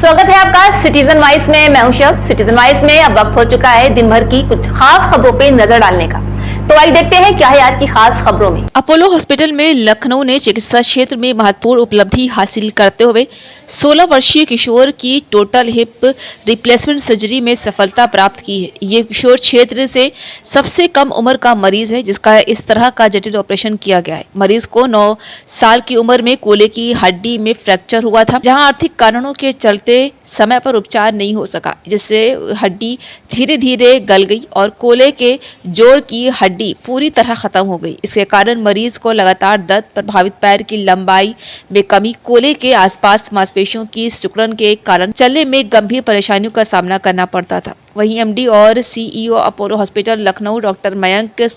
स्वागत है आपका सिटीजन वाइस में। मैं हूं शब। सिटीजन वाइस में अब वक्त हो चुका है दिन भर की कुछ खास खबरों पे नजर डालने का। तो आइए देखते हैं क्या है आज की खास खबरों में। अपोलो हॉस्पिटल में लखनऊ ने चिकित्सा क्षेत्र में महत्वपूर्ण उपलब्धि हासिल करते हुए 16 वर्षीय किशोर की टोटल हिप रिप्लेसमेंट सर्जरी में सफलता प्राप्त की है। ये किशोर क्षेत्र से सबसे कम उम्र का मरीज है जिसका इस तरह का जटिल ऑपरेशन किया गया है। मरीज को 9 साल की उम्र में कोले की हड्डी में फ्रैक्चर हुआ था, जहां आर्थिक कारणों के चलते समय पर उपचार नहीं हो सका, जिससे हड्डी धीरे धीरे गल गई और कोले के जोड़ की हड्डी पूरी तरह खत्म हो गई। इसके कारण मरीज को लगातार दर्द, प्रभावित पैर की लंबाई में कमी, कोले के आसपास मांसपेशियों की सिकुड़न के कारण चलने में गंभीर परेशानियों का सामना करना पड़ता था। वहीं एमडी और CEO Apollo hospital Lucknow doctor Mayank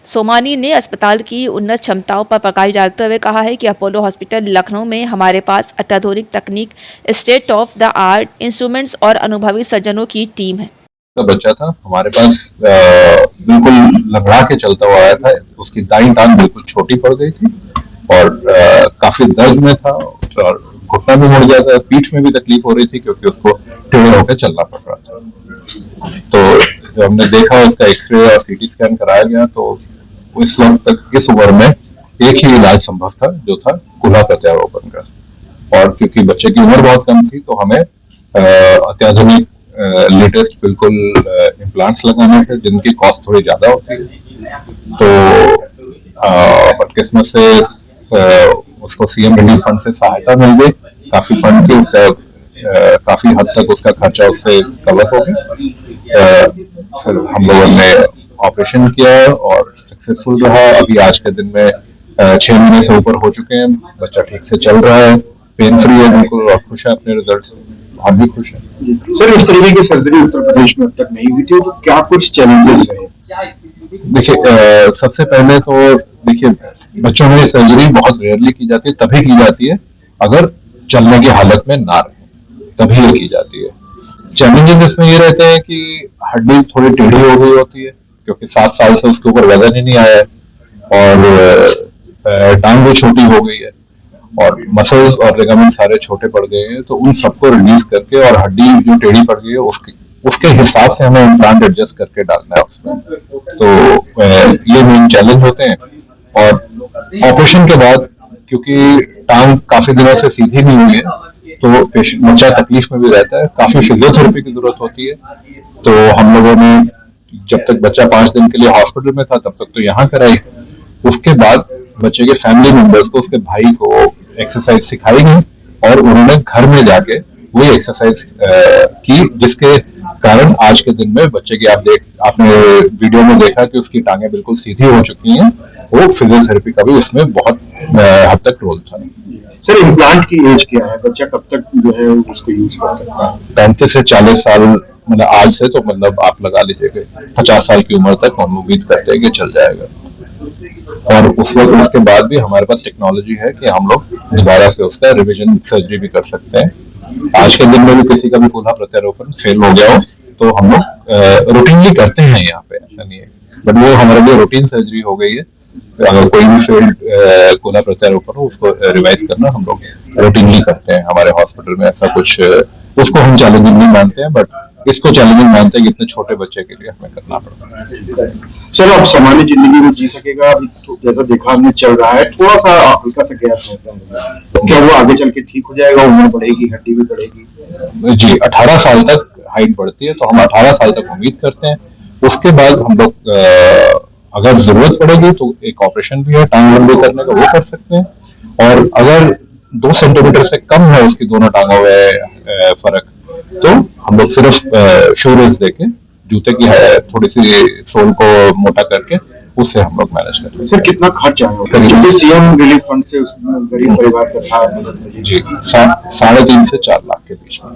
Somani ने अस्पताल की उन्नत क्षमताओं पर प्रकाश डालते हुए कहा है कि अपोलो हॉस्पिटल लखनऊ में हमारे पास अत्याधुनिक तकनीक, state of the art instruments और अनुभवी सर्जनों की टीम है। बच्चा था हमारे पास, बिल्कुल लंगड़ा के चलता हुआ आया था। उसकी दाईं टांग बिल्कुल छोटी पड़ गई थी और काफी दर्द में था और घुटना भी मुड़ गया था, पीठ में भी तकलीफ हो रही थी क्योंकि उसको टेढ़े होकर चलना पड़ रहा था। तो जब हमने देखा, उसका एक्सरे और सीटी स्कैन कराया गया, तो इस वक्त तक इस उम्र में एक ही इलाज संभव था, जो था कूल्हा प्रत्यारोपण का। और क्योंकि बच्चे की उम्र बहुत कम थी तो हमें अत्याधुनिक लेटेस्ट बिल्कुल इम्प्लांट्स लगाने थे, जिनकी कॉस्ट थोड़ी ज्यादा होती है। तो बदकिस्मत से उसको सीएम रिलीफ फंड से सहायता मिल गई, काफी फंड की, उसका काफी हद तक उसका खर्चा उससे कवर हो गया। फिर हम लोगों ने ऑपरेशन किया और सक्सेसफुल रहा। अभी आज के दिन में 6 महीने से ऊपर हो चुके हैं, बच्चा ठीक से चल रहा है, पेन फ्री है बिल्कुल, और खुश है अपने रिजल्ट से। हम भी खुश हैं। सर, इस तरीके की सर्जरी उत्तर प्रदेश में अब तक नहीं हुई थी, तो क्या कुछ चैलेंजेस रहे? देखिए, सबसे पहले तो देखिए, बच्चों में सर्जरी बहुत रेयरली की जाती है, तभी की जाती है अगर चलने की हालत में ना रहे, तभी ये की जाती है। चैलेंजेस इसमें ये रहते हैं कि हड्डी थोड़ी टेढ़ी हो गई होती है क्योंकि 7 साल से उसके ऊपर वजन ही नहीं आया है, और टांग भी छोटी हो गई है और मसल्स और लिगामेंट सारे छोटे पड़ गए हैं। तो उन सबको रिलीज करके और हड्डी जो टेढ़ी पड़ गई है उसके हिसाब से हमें इम्प्लांट एडजस्ट करके डालना है उसमें। तो ये मेन चैलेंज होते हैं। और ऑपरेशन के बाद क्योंकि टांग काफी दिनों से सीधी नहीं हुई है तो बच्चा तकलीफ में भी रहता है, काफी फिजियोथेरेपी की जरूरत होती है। तो हम लोगों ने जब तक बच्चा 5 दिन के लिए हॉस्पिटल में था तब तक तो यहाँ कराई। उसके बाद बच्चे के फैमिली मेंबर्स को, उसके भाई को एक्सरसाइज सिखाई गई और उन्होंने घर में जाके वही एक्सरसाइज की, जिसके कारण आज के दिन में बच्चे की आपने वीडियो में देखा कि उसकी टांगें बिल्कुल सीधी हो चुकी हैं। वो फिजियोथेरेपी का भी उसमें बहुत हद तक रोल था। सर, इम्प्लांट की एज क्या है? बच्चा कब तक जो है उसको यूज कर सकता है? 35 से 40 साल, मतलब आज से तो मतलब आप लगा लीजिए 50 साल की उम्र तक हम उम्मीद करते हैं कि चल जाएगा। और उस वक्त उसके बाद भी हमारे पास टेक्नोलॉजी है कि हम लोग दोबारा से उसका रिविजन सर्जरी भी कर सकते हैं। आज के दिन में भी किसी का भी कूल्हा प्रत्यारोपण फेल हो गया हो तो हम लोग रूटीनली करते हैं यहाँ पे, ऐसा नहीं है, बट वो हमारे लिए रूटीन सर्जरी हो गई है। अगर कोई भी फेल्ड कूल्हा प्रत्यारोपण हो उसको रिवाइज करना हम लोग रूटीनली करते हैं हमारे हॉस्पिटल में। ऐसा कुछ उसको हम चैलेंजिंग नहीं मानते हैं, बट इसको चैलेंजिंग मानते हैं कि इतने छोटे बच्चे के लिए हमें करना पड़ता है। चलो, अब सामान्य जिंदगी में जी सकेगा। अभी तो जैसा देखा हमने चल रहा है, थोड़ा सा हल्का सा गैप रहता है, तो क्या वो आगे चल के ठीक हो जाएगा? उम्र बढ़ेगी, हड्डी भी बढ़ेगी? जी, 18 साल तक हाइट बढ़ती है, तो हम 18 साल तक उम्मीद करते हैं। उसके बाद हम लोग अगर जरूरत पड़ेगी तो एक ऑपरेशन भी है टांग लंबी करने का, वो कर सकते हैं। और अगर 2 सेंटीमीटर से कम है उसकी दोनों टांगों में फर्क, तो हम लोग सिर्फ शूरेज देके, जूते की थोड़ी सी सोल को मोटा करके उससे हम लोग मैनेज करते हैं। सर, कितना खर्च आएगा? सीएम रिलीफ फंड से गरीब परिवार का था जी 3.5 से 4 लाख के बीच में।